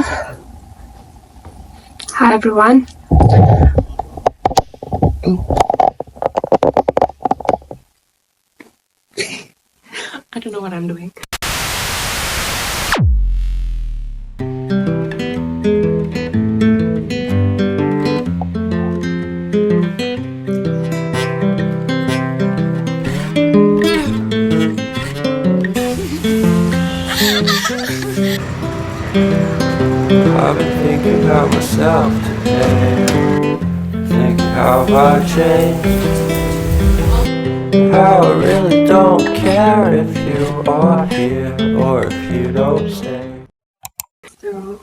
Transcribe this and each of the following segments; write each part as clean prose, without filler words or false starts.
Hi everyone. I don't know what I'm doing. I've been thinking about myself today, thinking how I changed, how I really don't care if you are here or if you don't stay. So,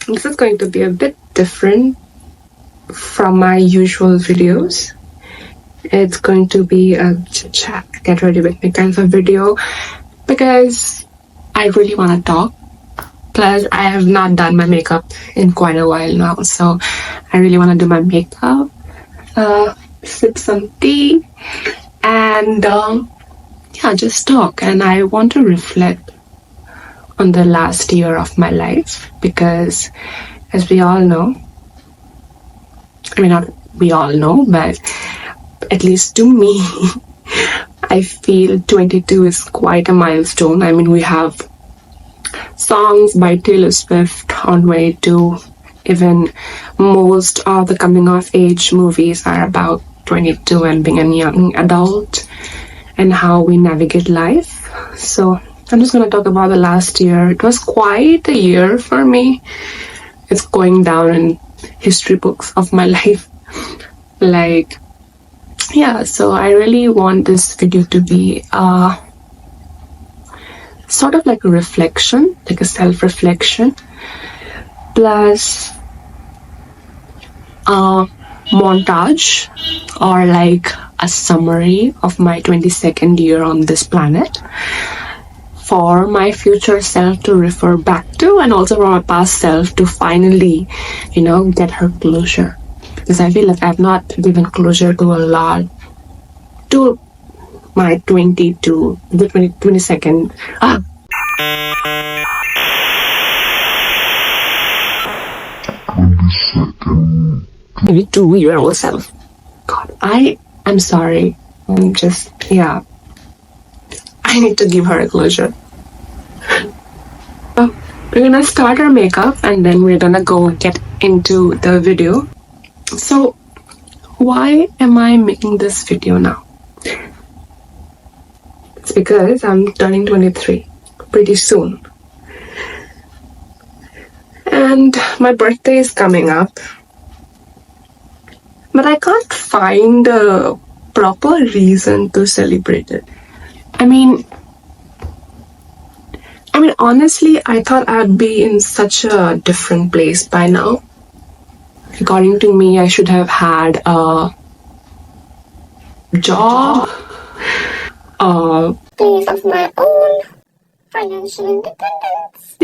this is going to be a bit different from my usual videos. It's going to be a chit chat, get ready with me kind of a video because I really want to talk. Plus, I have not done my makeup in quite a while now, so I really want to do my makeup, sip some tea, and just talk. And I want to reflect on the last year of my life because, as we all know, I mean, not we all know, but at least to me, I feel 22 is quite a milestone. I mean, we have songs by Taylor Swift on 22. Even most of the coming of age movies are about 22 and being a young adult and how we navigate life. So I'm just going to talk about the last year. It was quite a year for me. It's going down in history books of my life. So I really want this video to be sort of like a reflection, like a self-reflection, plus a montage or like a summary of my 22nd year on this planet for my future self to refer back to, and also for my past self to finally, get her closure. Because I feel like I've not given closure to a lot, to my 22nd. Maybe 2-year-old self. God, I'm sorry. I need to give her a closure. We're gonna start our makeup and then we're gonna go get into the video. So, why am I making this video now? It's because I'm turning 23 pretty soon. And my birthday is coming up. But I can't find a proper reason to celebrate it. I mean, honestly, I thought I'd be in such a different place by now. According to me, I should have had a job, a place of my own, financial independence,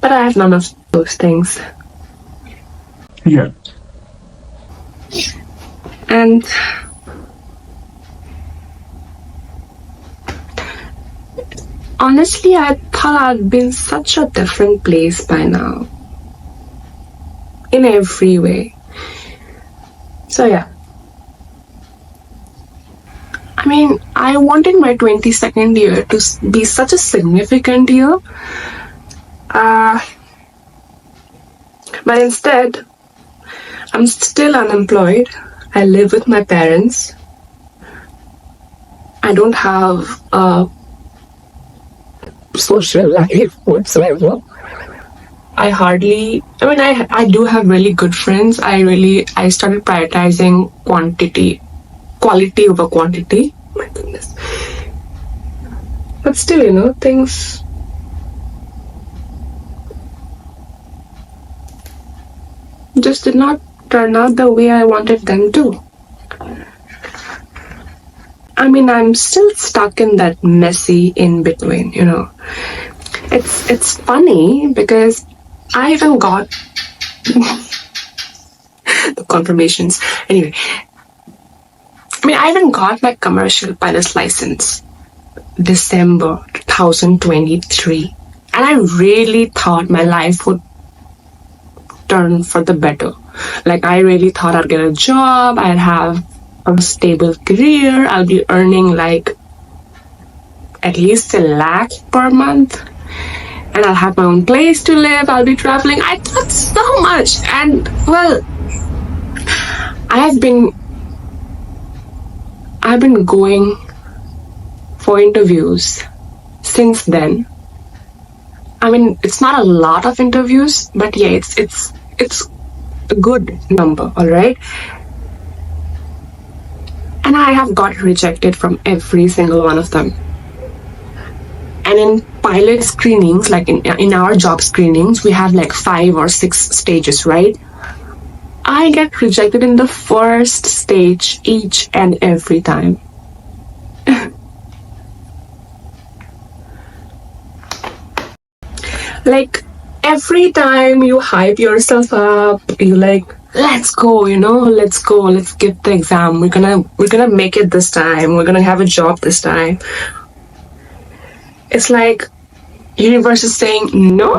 but I have none of those things. Yeah. And honestly, I thought I'd been such a different place by now. In every way. So yeah. I mean, I wanted my 22nd year to be such a significant year. But instead, I'm still unemployed. I live with my parents. I don't have a social life whatsoever. I do have really good friends. I started prioritizing quality over quantity. My goodness. But still, things just did not turn out the way I wanted them to. I mean, I'm still stuck in that messy in between, It's funny because I even got the confirmations. Anyway, I even got my commercial pilot's license. December 2023. And I really thought my life would turn for the better. Like, I really thought I'd get a job, I'd have a stable career, I'll be earning like at least $1 lakh per month, and I'll have my own place to live, I'll be traveling. I thought so much. And well, I've been going for interviews since then. I mean, it's not a lot of interviews, but yeah, it's a good number, all right? And I have got rejected from every single one of them. And in pilot screenings, like in our job screenings, we have like 5 or 6 stages, right? I get rejected in the first stage each and every time. Like, every time you hype yourself up, you like, let's go, let's go, let's get the exam. We're gonna make it this time. We're gonna have a job this time. It's like universe is saying, no,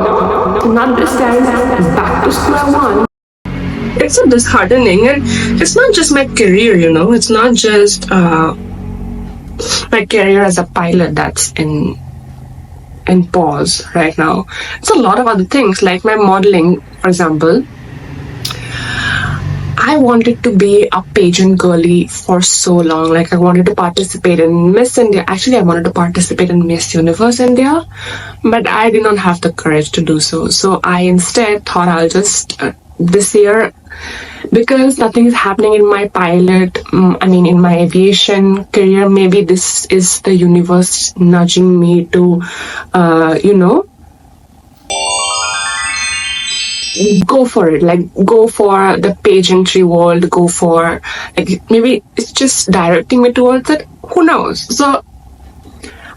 not this time. Back to square one. It's so disheartening, and it's not just my career, It's not just my career as a pilot that's in pause right now. It's a lot of other things, like my modeling, for example. I wanted to be a pageant girly for so long. Like, I wanted to participate in Miss India. Actually, I wanted to participate in Miss Universe India, but I did not have the courage to do so. So I instead thought I'll just, this year, because nothing is happening in my pilot, in my aviation career, maybe this is the universe nudging me to, go for it. Like, go for the pageantry world, go for, like, maybe it's just directing me towards it. Who knows? So,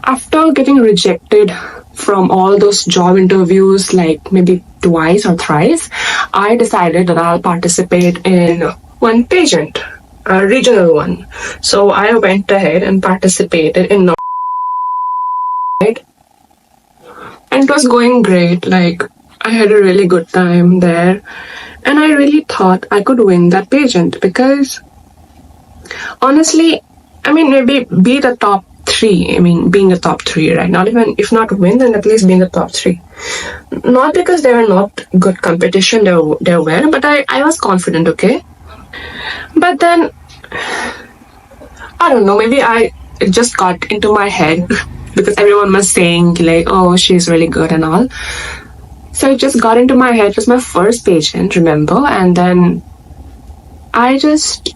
after getting rejected from all those job interviews, like maybe twice or thrice, I decided that I'll participate in one pageant, a regional one. So I went ahead and participated in North, right? And it was going great. Like, I had a really good time there, and I really thought I could win that pageant because, honestly, maybe be the top 3. Being the top 3, right? Not even, if not win, then at least being the top 3. Not because they were not good competition, there were, but I was confident, okay? But then, I don't know, maybe it just got into my head because everyone was saying, like, oh, she's really good and all. So it just got into my head. It was my first pageant, remember? And then I just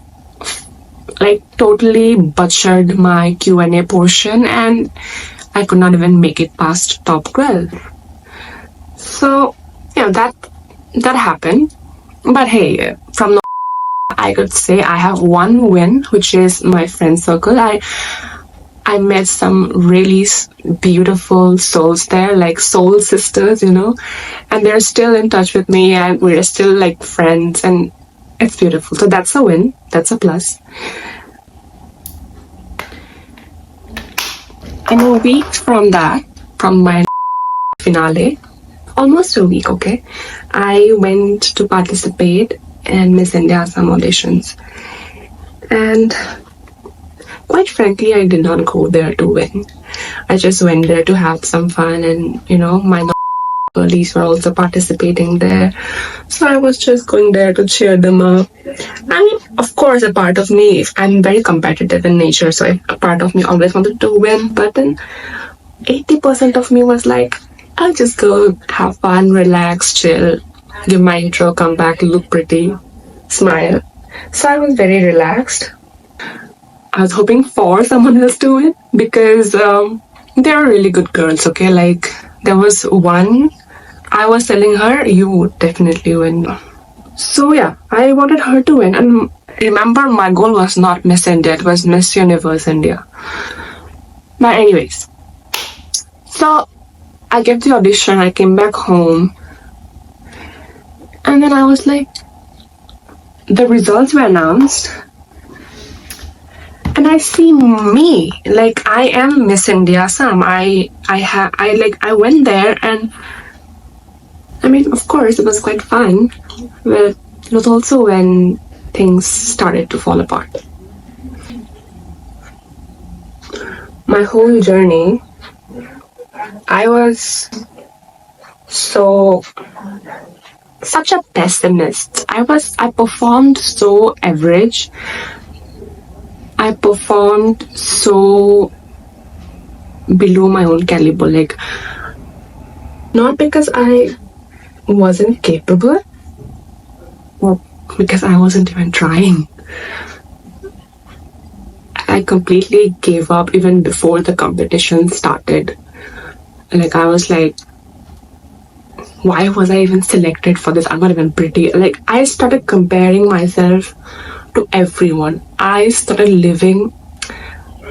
totally butchered my Q&A portion, and I could not even make it past top 12. So, that happened. But hey, from I could say I have one win, which is my friend circle. I met some really beautiful souls there, like soul sisters, and they're still in touch with me, and we're still like friends, and it's beautiful. So that's a win. That's a plus. And a week from my finale, almost a week, okay, I went to participate in Miss India Assam auditions. And quite frankly, I did not go there to win. I just went there to have some fun, and my girlies were also participating there. So I was just going there to cheer them up. Of course, a part of me, I'm very competitive in nature, so a part of me always wanted to win, but then 80% of me was like, I'll just go have fun, relax, chill, give my intro, come back, look pretty, smile. So I was very relaxed. I was hoping for someone else to win because they are really good girls, okay? Like, there was one, I was telling her, you would definitely win. So yeah, I wanted her to win. And remember, my goal was not Miss India, it was Miss Universe India. But anyways, so I gave the audition, I came back home, and then I was like, the results were announced, and I see me, like I am Miss India Assam. I went there, and I mean, of course, it was quite fun, but it was also when things started to fall apart. My whole journey, I was such a pessimist. I performed so average. I performed so below my own caliber. Like, not because I wasn't capable, or because I wasn't even trying. I completely gave up even before the competition started. Like, I was like, why was I even selected for this? I'm not even pretty. Like, I started comparing myself to everyone. I started living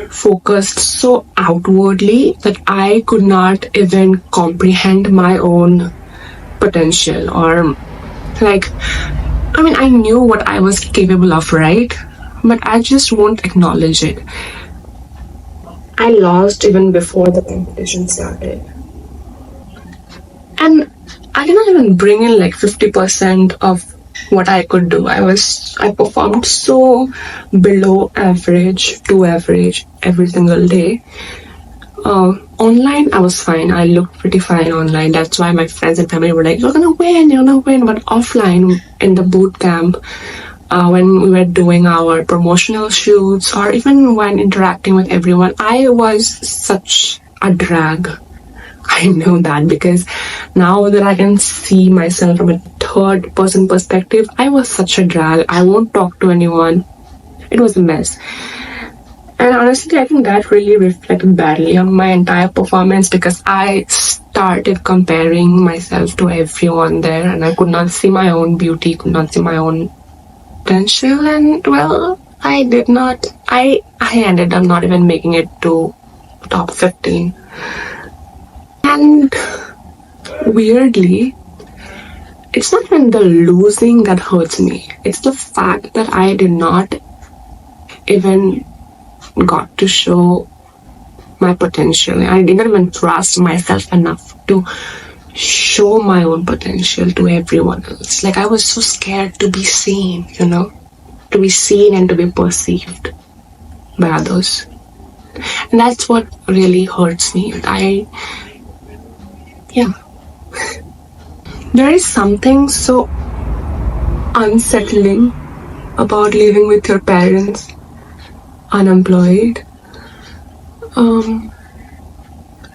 focused so outwardly that I could not even comprehend my own potential, or like, I mean, I knew what I was capable of, right? But I just won't acknowledge it. I lost even before the competition started. And I did not even bring in like 50% of what I could do. I performed so below average to average every single day. Online, I was fine. I looked pretty fine online. That's why my friends and family were like, you're gonna win, you're gonna win. But offline, in the boot camp, when we were doing our promotional shoots, or even when interacting with everyone, I was such a drag. I know that because now that I can see myself from a third person perspective, I was such a drag. I won't talk to anyone. It was a mess. And honestly, I think that really reflected badly on my entire performance, because I started comparing myself to everyone there, and I could not see my own beauty, could not see my own potential, and well, I did not. I ended up not even making it to top 15. And weirdly, it's not even the losing that hurts me. It's the fact that I did not even got to show my potential. I didn't even trust myself enough to show my own potential to everyone else. Like, I was so scared to be seen, to be seen and to be perceived by others. And that's what really hurts me. There is something so unsettling about living with your parents unemployed.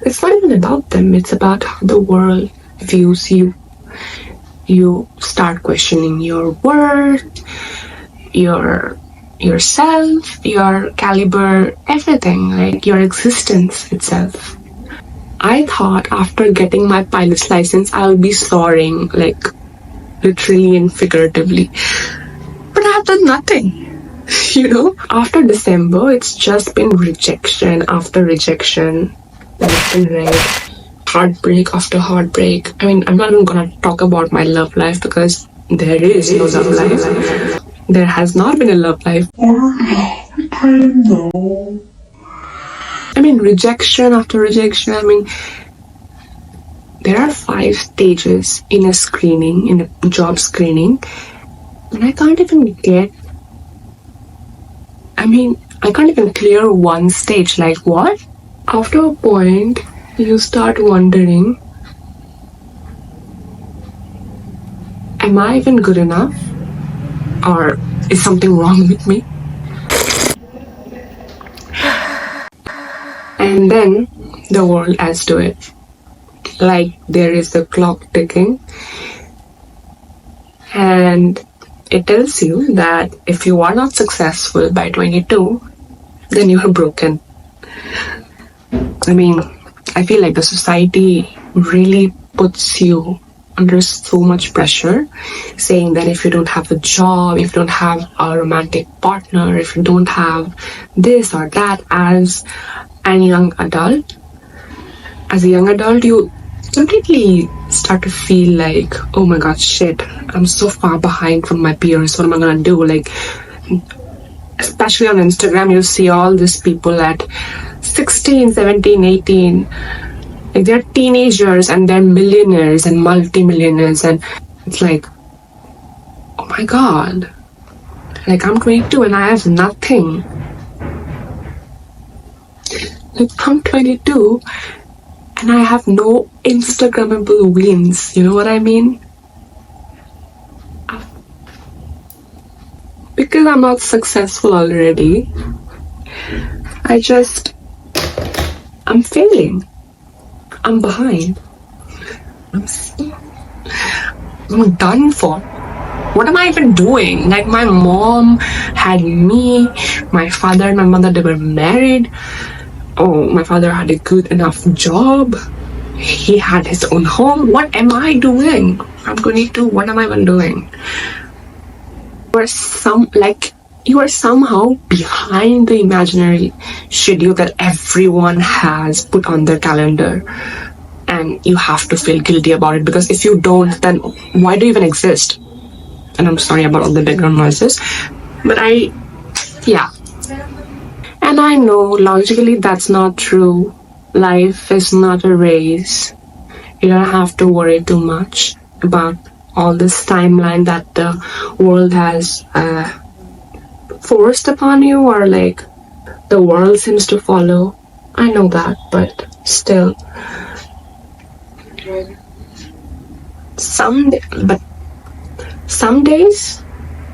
It's not even about them, it's about how the world views you. You start questioning your worth, yourself, your caliber, everything, like your existence itself. I thought after getting my pilot's license, I'll be soaring, like literally and figuratively. But I've done nothing. After December, it's just been rejection after rejection, left and right, heartbreak after heartbreak. I mean, I'm not even gonna talk about my love life because there is no love life. There has not been a love life. I know. I mean, rejection after rejection. I mean, there are 5 stages in a screening, in a job screening, and I can't even clear one stage. Like, what? After a point, you start wondering, am I even good enough? Or is something wrong with me? And then the world adds to it. Like, there is the clock ticking, and it tells you that if you are not successful by 22, then you are broken. I mean, I feel like the society really puts you under so much pressure, saying that if you don't have a job, if you don't have a romantic partner, if you don't have this or that as a young adult, you completely start to feel like, oh my god, shit, I'm so far behind from my peers. What am I gonna do? Like, especially on Instagram, you see all these people at 16, 17, 18. Like they're teenagers and they're millionaires and multi-millionaires, and it's like, oh my god. Like I'm 22 and I have nothing. Like I'm 22 and I have no Instagrammable wins. You know what I mean? Because I'm not successful already, I'm failing. I'm behind. I'm done for. What am I even doing? Like my mom had me, my father and my mother, they were married. Oh, my father had a good enough job. He had his own home. What am I doing? I'm 22. What am I even doing? You are somehow behind the imaginary schedule that everyone has put on their calendar, and you have to feel guilty about it, because if you don't, then why do you even exist? And I'm sorry about all the background noises, but yeah. And I know logically that's not true. Life is not a race. You don't have to worry too much about all this timeline that the world has forced upon you, or like the world seems to follow. I know that, but still. Some days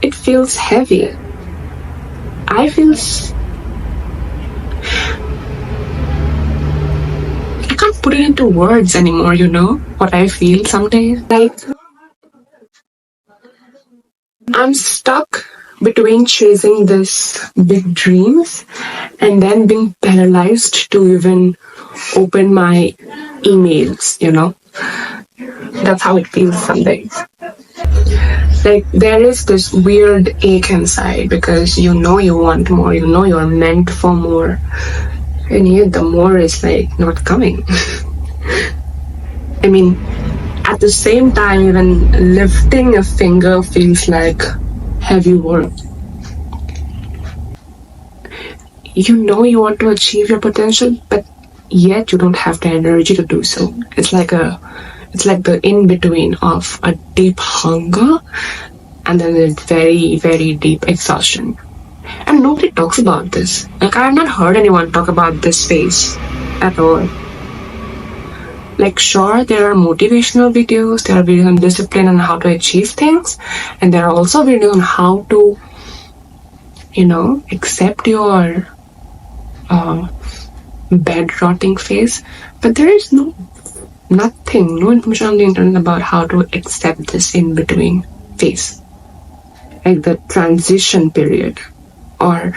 it feels heavy. I can't put it into words anymore, you know, what I feel some days. Like, I'm stuck between chasing this big dreams and then being paralyzed to even open my emails, you know. That's how it feels some days. Like, there is this weird ache inside because you know you want more, you know you're meant for more, and yet the more is like not coming. I mean, at the same time, even lifting a finger feels like heavy work. You know you want to achieve your potential, but yet you don't have the energy to do so. It's like the in-between of a deep hunger and then a very, very deep exhaustion. And nobody talks about this. Like, I have not heard anyone talk about this phase at all. Like, sure, there are motivational videos, there are videos on discipline and how to achieve things, and there are also videos on how to, you know, accept your bed rotting phase. But there is no information on the internet about how to accept this in between phase, like the transition period, or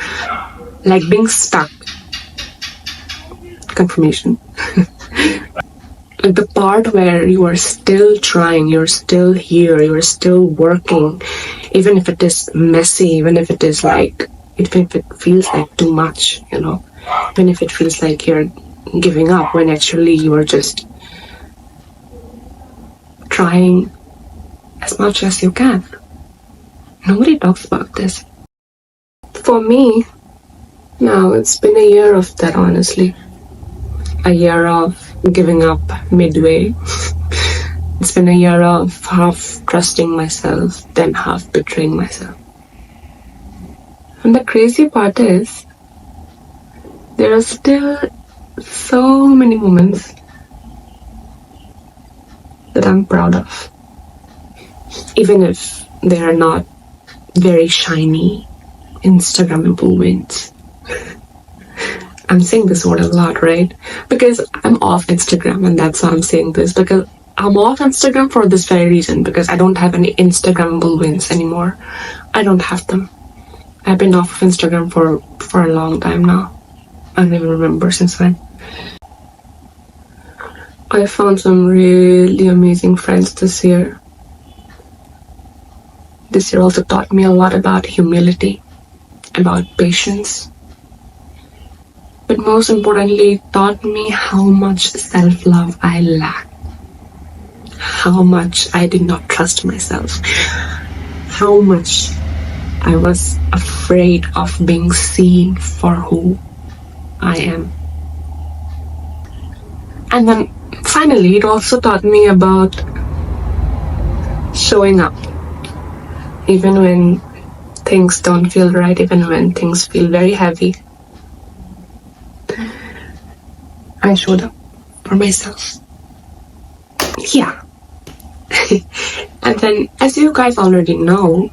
like being stuck. Confirmation. Like the part where you are still trying, you're still here, you're still working, even if it is messy, even if it is like, even if it feels like too much, you know, even if it feels like you're giving up when actually you are just trying as much as you can. Nobody talks about this. For me, now it's been a year of that, honestly. A year of giving up midway. It's been a year of half trusting myself, then half betraying myself. And the crazy part is, there are still so many moments that I'm proud of. Even if they are not very shiny, Instagrammable wins. I'm saying this word a lot, right? Because I'm off Instagram, and that's why I'm saying this. Because I'm off Instagram for this very reason, because I don't have any Instagrammable wins anymore. I don't have them. I've been off of Instagram for a long time now. I don't even remember since when. I found some really amazing friends this year. This year also taught me a lot about humility, about patience. But most importantly, it taught me how much self-love I lack. How much I did not trust myself. How much I was afraid of being seen for who I am. And then finally, it also taught me about showing up. Even when things don't feel right, even when things feel very heavy, I showed up for myself. Yeah. And then, as you guys already know,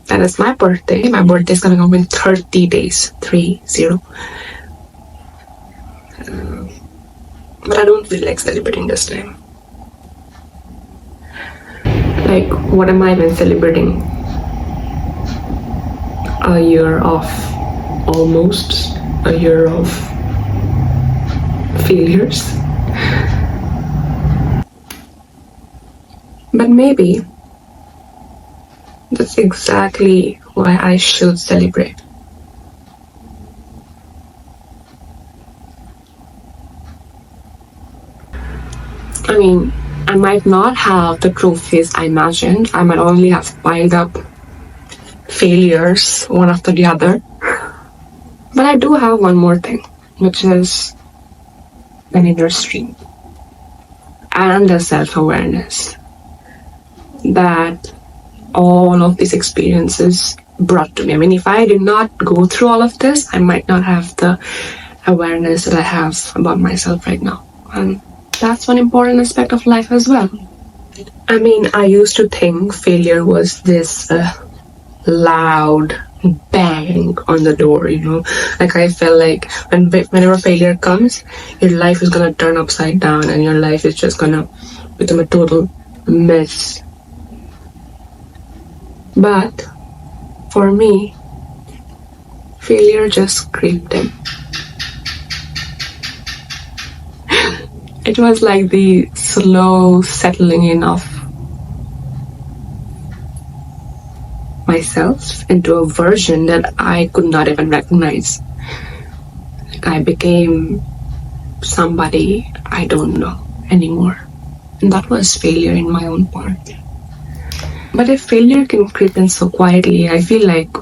that is my birthday. My birthday is gonna come in 30 days. 30. But I don't feel like celebrating this time. Like, what am I even celebrating? A year of almost, a year of failures. But maybe that's exactly why I should celebrate. I mean, I might not have the trophies I imagined. I might only have piled up failures one after the other. But I do have one more thing, which is an inner strength and a self-awareness that all of these experiences brought to me. I mean, if I did not go through all of this, I might not have the awareness that I have about myself right now. And that's one important aspect of life as well. I mean, I used to think failure was this loud bang on the door, you know. Like, I felt like whenever failure comes, your life is gonna turn upside down and your life is just gonna become a total mess. But for me, failure just creeped in. It was like the slow settling in of myself into a version that I could not even recognize. I became somebody I don't know anymore. And that was failure in my own part. But if failure can creep in so quietly, I feel like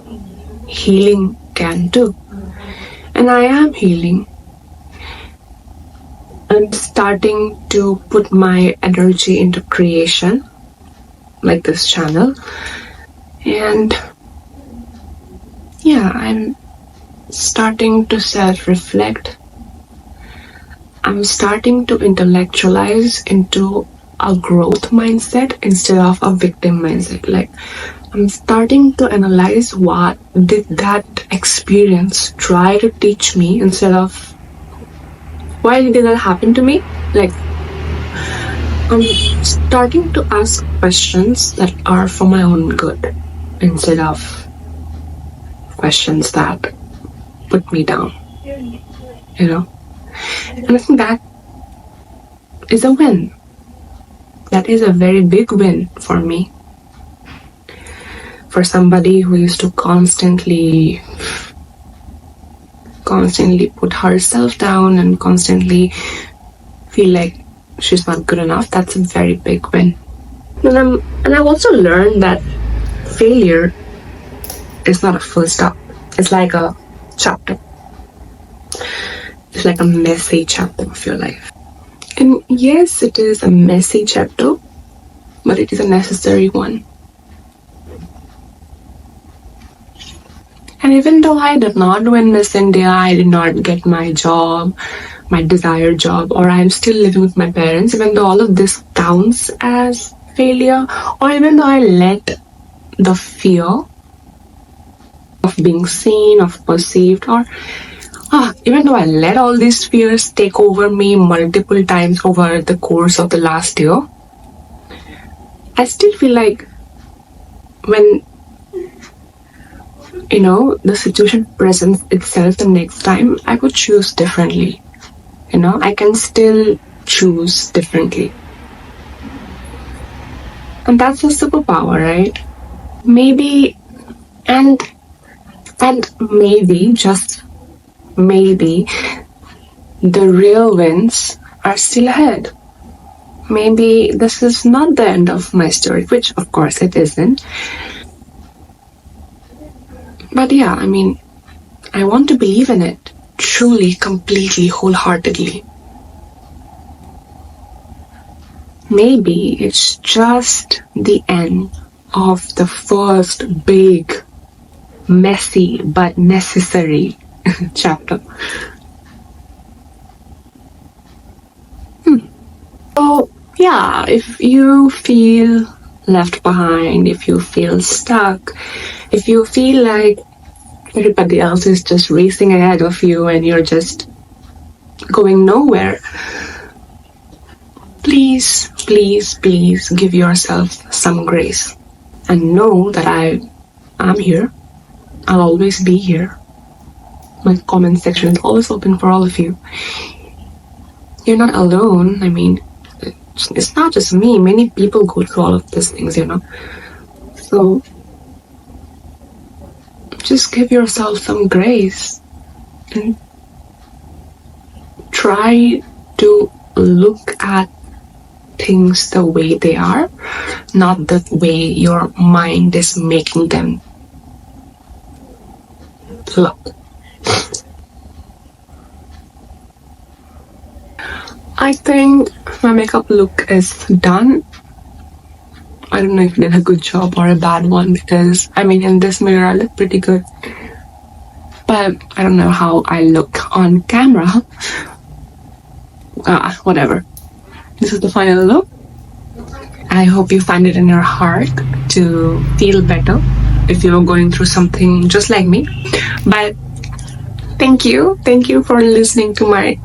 healing can too. And I am healing. I'm starting to put my energy into creation, like this channel. And yeah, I'm starting to self-reflect. I'm starting to intellectualize into a growth mindset instead of a victim mindset. Like, I'm starting to analyze what did that experience try to teach me instead of why did that happen to me? Like, I'm starting to ask questions that are for my own good instead of questions that put me down, you know? And I think that is a win. That is a very big win for me. For somebody who used to constantly put herself down and constantly feel like she's not good enough, that's a very big win. And I've also learned that failure is not a full stop. It's like a chapter. It's like a messy chapter of your life. And yes, it is a messy chapter, but it is a necessary one. And even though I did not win Miss India, I did not get my job, my desired job, or I'm still living with my parents, even though all of this counts as failure, or even though I let the fear of being seen, of perceived, or even though I let all these fears take over me multiple times over the course of the last year, I still feel like when, you know, the situation presents itself the next time, I would choose differently. You know, I can still choose differently. And that's a superpower, right? Maybe, and maybe, just maybe, the real wins are still ahead. Maybe this is not the end of my story, which of course it isn't. But yeah, I mean, I want to believe in it truly, completely, wholeheartedly. Maybe it's just the end of the first big, messy, but necessary chapter. So, yeah, if you feel left behind, if you feel stuck, if you feel like everybody else is just racing ahead of you and you're just going nowhere, please, please, please give yourself some grace and know that I'm here. I'll always be here. My comment section is always open for all of you. You're not alone. I mean, it's not just me. Many people go through all of these things, you know. So just give yourself some grace and try to look at things the way they are, not the way your mind is making them look. I think my makeup look is done. I don't know if I did a good job or a bad one, because I mean, in this mirror I look pretty good, but I don't know how I look on camera. Whatever. This is the final look. I hope you find it in your heart to feel better if you're going through something just like me. But thank you for listening to my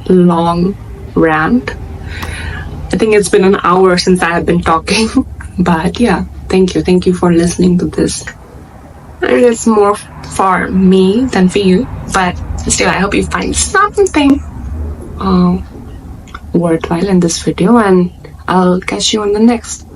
long rant. I think it's been an hour since I have been talking, but yeah, thank you for listening to this. I mean, it's more for me than for you, but still, I hope you find something worthwhile in this video, and I'll catch you on the next.